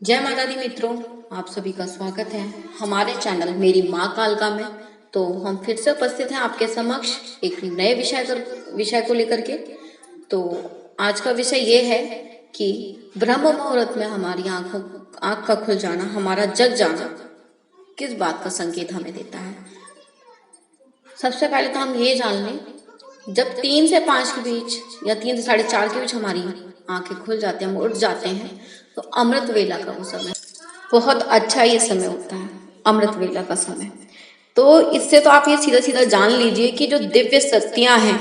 जय माता दी मित्रों, आप सभी का स्वागत है हमारे चैनल मेरी माँ कालका में। तो हम फिर से उपस्थित हैं आपके समक्ष एक नए विषय को लेकर के। तो आज का विषय ये है कि ब्रह्म मुहूर्त में हमारी आँख का खुल जाना, हमारा जग जाना किस बात का संकेत हमें देता है। सबसे पहले तो हम ये जान लें, जब 3 से 5 के बीच या 3 से 4:30 के बीच हमारी आंखें खुल जाती हैं, हम उठ जाते हैं, तो अमृत वेला का वो समय बहुत अच्छा ये समय होता है, अमृत वेला का समय। तो इससे तो आप ये सीधा सीधा जान लीजिए कि जो दिव्य शक्तियां हैं,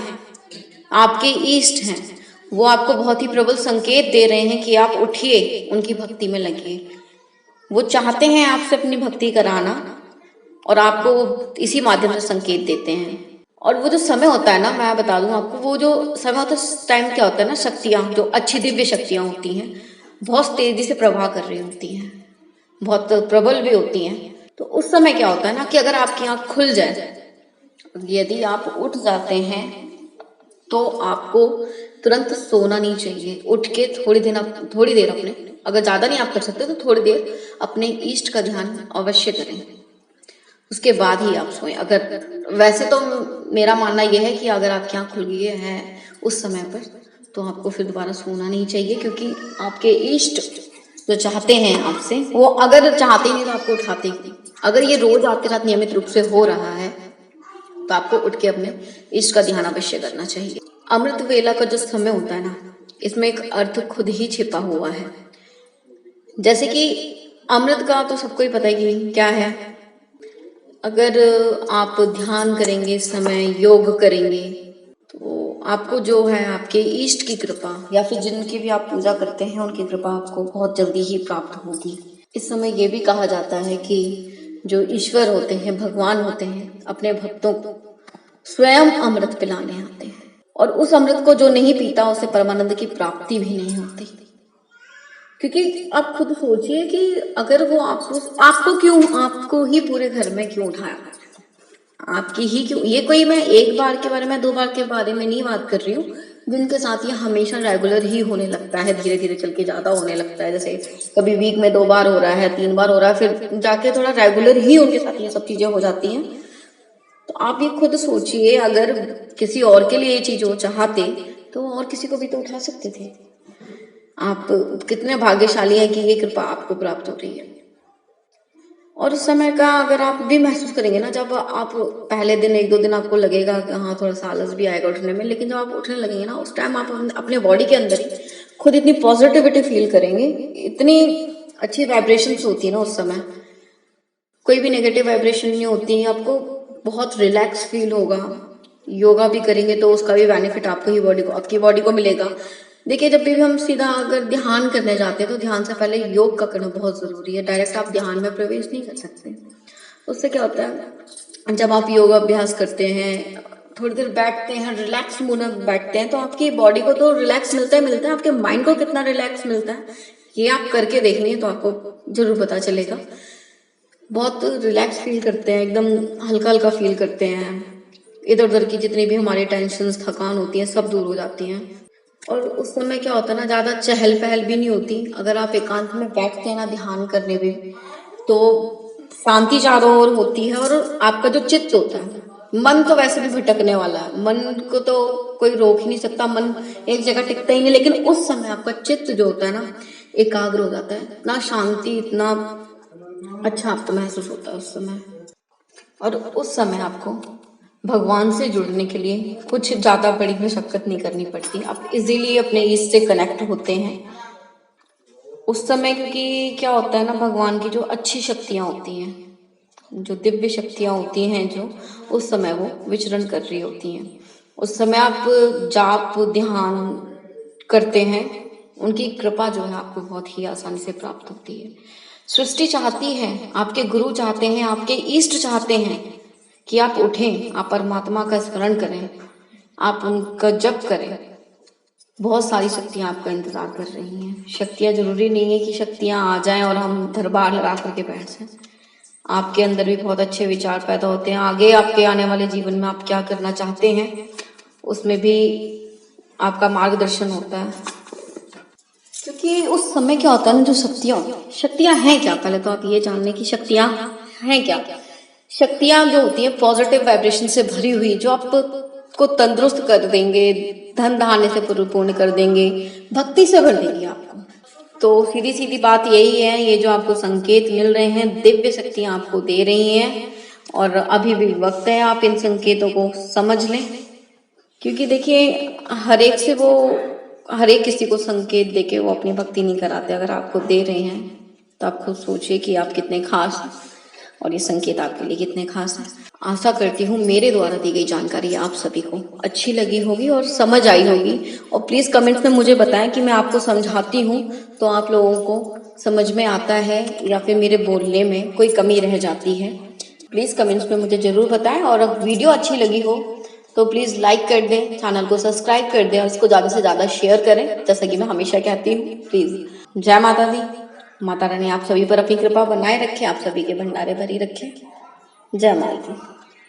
आपके ईष्ट हैं, वो आपको बहुत ही प्रबल संकेत दे रहे हैं कि आप उठिए, उनकी भक्ति में लगिए। वो चाहते हैं आपसे अपनी भक्ति कराना और आपको वो इसी माध्यम से संकेत देते हैं। और वो जो समय होता है ना, मैं बता दूं आपको, वो जो समय होता है उस टाइम क्या होता है ना, शक्तियां जो अच्छी दिव्य शक्तियां होती हैं बहुत तेजी से प्रवाह कर रही होती हैं, बहुत प्रबल भी होती हैं। तो उस समय क्या होता है ना कि अगर आपकी आंख खुल जाए, यदि आप उठ जाते हैं, तो आपको तुरंत सोना नहीं चाहिए। उठ के थोड़ी देर अपने, अगर ज्यादा नहीं आप कर सकते तो थोड़ी देर अपने इष्ट का ध्यान अवश्य करें, उसके बाद ही आप सोएं। अगर वैसे तो मेरा मानना यह है कि अगर आपकी आँख खुल गई है उस समय पर, तो आपको फिर दोबारा सोना नहीं चाहिए, क्योंकि आपके इष्ट जो चाहते हैं आपसे, वो अगर चाहते ही नहीं तो आपको उठाते ही। अगर ये रोज आपके साथ नियमित रूप से हो रहा है तो आपको उठ के अपने इष्ट का ध्यान अवश्य करना चाहिए। अमृत वेला का जो समय होता है ना, इसमें एक अर्थ खुद ही छिपा हुआ है। जैसे कि अमृत का तो सबको ही पता है कि क्या है। अगर आप ध्यान करेंगे, इस समय योग करेंगे, तो आपको जो है आपके इष्ट की कृपा या फिर जिनकी भी आप पूजा करते हैं उनकी कृपा आपको बहुत जल्दी ही प्राप्त होगी। इस समय ये भी कहा जाता है कि जो ईश्वर होते हैं, भगवान होते हैं, अपने भक्तों को स्वयं अमृत पिलाने आते हैं, और उस अमृत को जो नहीं पीता उसे परमानंद की प्राप्ति भी नहीं होती। क्योंकि आप खुद सोचिए कि अगर वो आपको ही पूरे घर में क्यों उठाया, आपकी ही क्यों, ये कोई मैं एक बार के बारे में, 2 बार के बारे में नहीं बात कर रही हूँ, जिनके साथ ये हमेशा रेगुलर ही होने लगता है, धीरे धीरे चल के ज्यादा होने लगता है। जैसे कभी वीक में 2 बार हो रहा है, 3 बार हो रहा है, फिर जाके थोड़ा रेगुलर ही उनके साथ ये सब चीजें हो जाती हैं। तो आप ये खुद सोचिए, अगर किसी और के लिए ये चीज वो चाहते तो और किसी को भी तो उठा सकते थे। आप कितने भाग्यशाली हैं कि ये कृपा आपको प्राप्त हो रही है। और उस समय का अगर आप भी महसूस करेंगे ना, जब आप पहले दिन 1-2 दिन आपको लगेगा कि हाँ थोड़ा सा आलस भी आएगा उठने में, लेकिन जब आप उठने लगेंगे ना, उस टाइम आप अपने बॉडी के अंदर ही खुद इतनी पॉजिटिविटी फील करेंगे, इतनी अच्छी वाइब्रेशंस होती है ना उस समय, कोई भी नेगेटिव वाइब्रेशन नहीं होती। आपको बहुत रिलैक्स फील होगा। योगा भी करेंगे तो उसका भी बेनिफिट आपको ही आपकी बॉडी को मिलेगा। देखिए, जब भी हम सीधा अगर ध्यान करने जाते हैं तो ध्यान से पहले योग का करना बहुत जरूरी है। डायरेक्ट आप ध्यान में प्रवेश नहीं कर सकते। उससे क्या होता है, जब आप योगा अभ्यास करते हैं, थोड़ी देर बैठते हैं, रिलैक्स मूड में बैठते हैं, तो आपकी बॉडी को तो रिलैक्स मिलता है, आपके माइंड को कितना रिलैक्स मिलता है ये आप करके देखिए तो आपको जरूर पता चलेगा। बहुत रिलैक्स फील करते हैं, एकदम हल्का हल्का फील करते हैं। इधर उधर की जितनी भी हमारी टेंशन, थकान होती है, सब दूर हो जाती हैं। और उस समय क्या होता है ना, ज्यादा चहल पहल भी नहीं होती। अगर आप एकांत में बैठते हैं ना ध्यान करने में, तो शांति चारों ओर होती है। और आपका जो चित्त होता है, मन तो वैसे भी भटकने वाला है, मन को तो कोई रोक ही नहीं सकता, मन एक जगह टिकता ही नहीं, लेकिन उस समय आपका चित्त जो होता है ना एकाग्र हो जाता है, इतना शांति, इतना अच्छा आपको महसूस होता है उस समय। और उस समय आपको भगवान से जुड़ने के लिए कुछ ज्यादा बड़ी मशक्कत नहीं करनी पड़ती, आप इजीली अपने ईश्वर से कनेक्ट होते हैं उस समय। क्योंकि क्या होता है ना, भगवान की जो अच्छी शक्तियां होती हैं, जो दिव्य शक्तियां होती हैं, जो उस समय वो विचरण कर रही होती हैं, उस समय आप जाप ध्यान करते हैं, उनकी कृपा जो है आपको बहुत ही आसानी से प्राप्त होती है। सृष्टि चाहती है, आपके गुरु चाहते हैं, आपके इष्ट चाहते हैं कि आप उठें, आप परमात्मा का स्मरण करें, आप उनका जप करें। बहुत सारी शक्तियां आपका इंतजार कर रही हैं। शक्तियां जरूरी नहीं है कि शक्तियां आ जाएं और हम दरबार लगा करके बैठ जाएं। आपके अंदर भी बहुत अच्छे विचार पैदा होते हैं, आगे आपके आने वाले जीवन में आप क्या करना चाहते हैं उसमें भी आपका मार्गदर्शन होता है। क्योंकि उस समय क्या होता है ना, जो शक्तियां हैं क्या, पहले तो आप ये जान लें कि शक्तियां हैं क्या। शक्तियां जो होती हैं पॉजिटिव वाइब्रेशन से भरी हुई, जो आपको तंदुरुस्त कर देंगे, धन धान्य से परिपूर्ण कर देंगे, भक्ति से भर देंगी आपको। तो सीधी सीधी बात यही है, ये जो आपको संकेत मिल रहे हैं दिव्य शक्तियां आपको दे रही हैं, और अभी भी वक्त है आप इन संकेतों को समझ लें। क्योंकि देखिए हर एक किसी को संकेत देके वो अपनी भक्ति नहीं कराते। अगर आपको दे रहे हैं तो आप खुद सोचिए कि आप कितने खास हैं और ये संकेत आपके लिए कितने खास हैं। आशा करती हूँ मेरे द्वारा दी गई जानकारी आप सभी को अच्छी लगी होगी और समझ आई होगी। और प्लीज कमेंट्स में मुझे बताएं कि मैं आपको समझाती हूँ तो आप लोगों को समझ में आता है या फिर मेरे बोलने में कोई कमी रह जाती है। प्लीज कमेंट्स में मुझे जरूर बताएं, और अगर वीडियो अच्छी लगी हो तो प्लीज लाइक कर दें, चैनल को सब्सक्राइब कर दें और इसको ज्यादा से ज्यादा शेयर करें, जैसा कि मैं हमेशा कहती हूँ। प्लीज जय माता दी। माता रानी आप सभी पर अपनी कृपा बनाए रखे, आप सभी के भंडारे भरी रखे। जय माता दी।